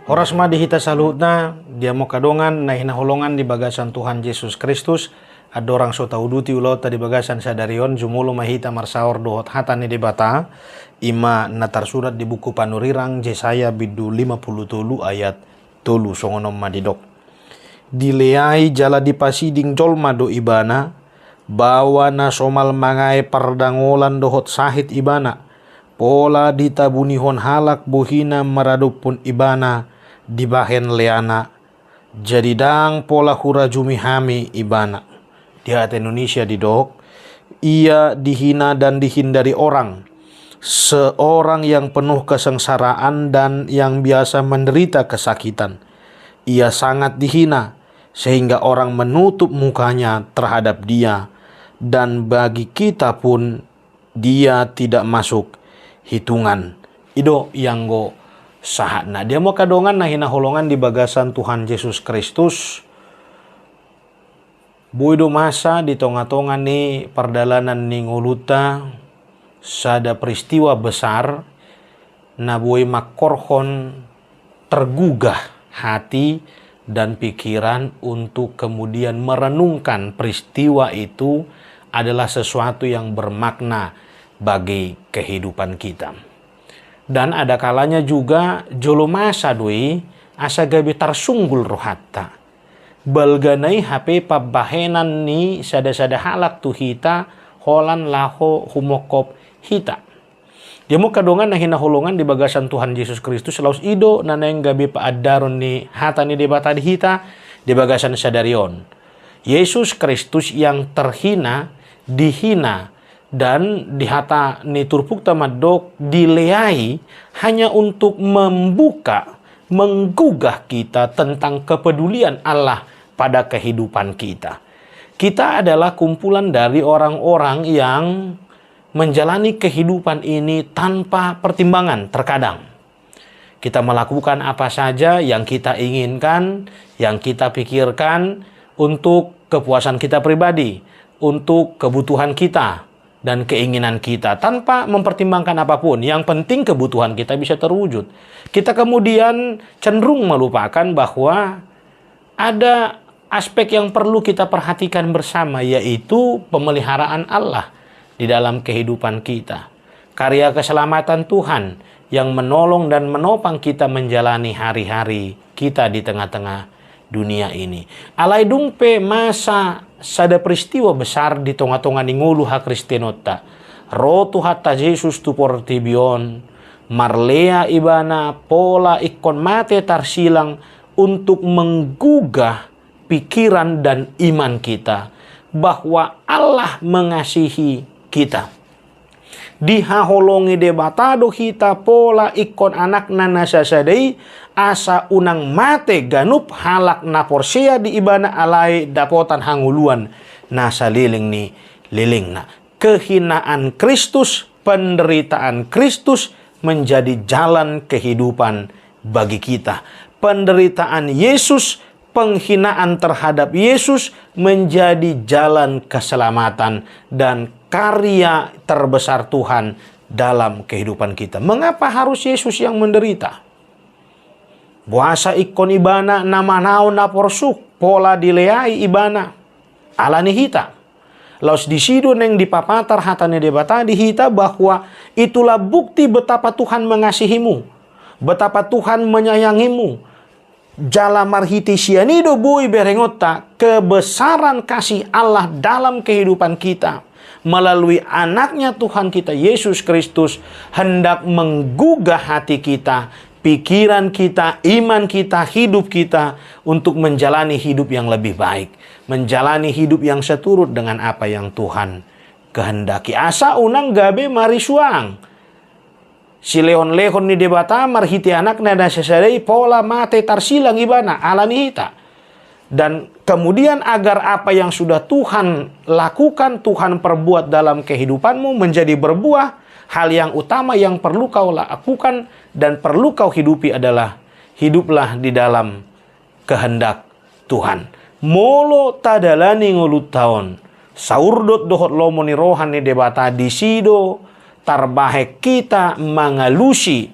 Horas madi hita saluhutna, dia mau kadongan na hinaholongan di bagasan Tuhan Yesus Kristus. Ada orang so tau duti ulau tadi bagasan sadarion jumulu mahita marsaor dohot hata ni debata. Ima natar surat di buku panurirang Yesaya bidu 50 ayat tolu songonom madidok. Dileai jala dipasiding jolma do ibana, bawa na somal mangai pardangolan dohot sahit ibana. Pola ditabunihon halak buhina maradupun ibana dibahen leana. Jadidang pola hura jumihami ibana. Di hati Indonesia didok, ia dihina dan dihindari orang. Seorang yang penuh kesengsaraan dan yang biasa menderita kesakitan. Ia sangat dihina sehingga orang menutup mukanya terhadap dia. Dan bagi kita pun dia tidak masuk hitungan. Ido yang go sahatna. Dia mau kadongan nah hina holongan di bagasan Tuhan Yesus Kristus. Buido masa di tonga-tonga ni perdalanan ni nguluta sada peristiwa besar na bui makorhon tergugah hati dan pikiran untuk kemudian merenungkan peristiwa itu adalah sesuatu yang bermakna bagi kehidupan kita. Dan ada kalanya juga jolo masa dui asa gabi tarsunggul rohatta. Balganai HP pabahenan ni sada-sada halak tu hita holan laho humokop hita. Dia mau kadongan na hinaholongan di bagasan Tuhan Yesus Kristus laus ido naneng gabi paadaron ni hata ni debata di hita di bagasan sadarion. Yesus Kristus yang terhina, dihina, dan di hata ni turpuk tamadok dileai hanya untuk menggugah kita tentang kepedulian Allah pada kehidupan kita. Kita adalah kumpulan dari orang-orang yang menjalani kehidupan ini tanpa pertimbangan terkadang. Kita melakukan apa saja yang kita inginkan, yang kita pikirkan untuk kepuasan kita pribadi, untuk kebutuhan kita dan keinginan kita tanpa mempertimbangkan apapun. Yang penting kebutuhan kita bisa terwujud. Kita kemudian cenderung melupakan bahwa ada aspek yang perlu kita perhatikan bersama, yaitu pemeliharaan Allah di dalam kehidupan kita. Karya keselamatan Tuhan yang menolong dan menopang kita menjalani hari-hari kita di tengah-tengah dunia ini. Alai dumpe masa sada peristiwa besar di tengah-tengah ningulu ha Kristenota. Rotu hatta Yesus tu portibion, marlea ibana pola ikon mate tarsilang untuk menggugah pikiran dan iman kita bahwa Allah mengasihi kita. Dihaholongi debatado hita pola ikon anak nana sasadei asa unang mate ganup halak na porsea di ibana alai dapotan hanguluan nasa liling ni liling na. Kehinaan Kristus, penderitaan Kristus menjadi jalan kehidupan bagi kita. Penderitaan Yesus, penghinaan terhadap Yesus menjadi jalan keselamatan dan karya terbesar Tuhan dalam kehidupan kita. Mengapa harus Yesus yang menderita? Buasa ikon ibana nama naon na porsuk pola dileai ibana alani hita. Laus disido neng dipapatar hatane debata di hita bahwa itulah bukti betapa Tuhan mengasihimu, betapa Tuhan menyayangimu. Jala marhiti sianido bui berengota kebesaran kasih Allah dalam kehidupan kita melalui anaknya Tuhan kita Yesus Kristus hendak menggugah hati kita, pikiran kita, iman kita, hidup kita untuk menjalani hidup yang lebih baik, menjalani hidup yang seturut dengan apa yang Tuhan kehendaki. Asa unang gabe marisuang. Si leon-leon ni debata marhiti anak nada sesadai pola mate tarsilang ibana alani hita. Dan kemudian agar apa yang sudah Tuhan lakukan, Tuhan perbuat dalam kehidupanmu menjadi berbuah, hal yang utama yang perlu kau lakukan dan perlu kau hidupi adalah hiduplah di dalam kehendak Tuhan. Molo tadalani ngulut taon. Saurdot dohot lomoni rohan ni debata disido tarbahek kita mengalusi,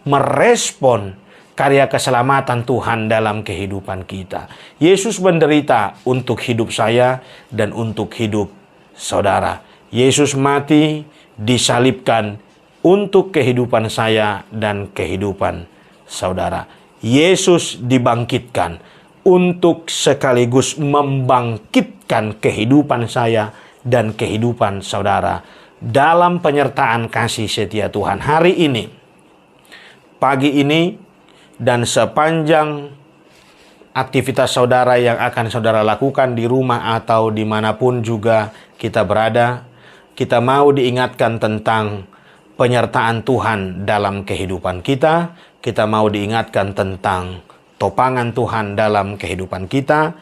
merespon karya keselamatan Tuhan dalam kehidupan kita. Yesus menderita untuk hidup saya dan untuk hidup saudara. Yesus mati, disalibkan untuk kehidupan saya dan kehidupan saudara. Yesus dibangkitkan untuk sekaligus membangkitkan kehidupan saya dan kehidupan saudara dalam penyertaan kasih setia Tuhan. Hari ini, pagi ini, dan sepanjang aktivitas saudara yang akan saudara lakukan di rumah atau dimanapun juga kita berada, kita mau diingatkan tentang penyertaan Tuhan dalam kehidupan kita. Kita mau diingatkan tentang topangan Tuhan dalam kehidupan kita.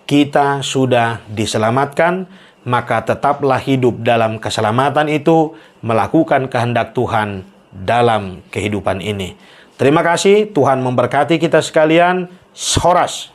Kita sudah diselamatkan, maka tetaplah hidup dalam keselamatan itu, melakukan kehendak Tuhan dalam kehidupan ini. Terima kasih, Tuhan memberkati kita sekalian. Horas.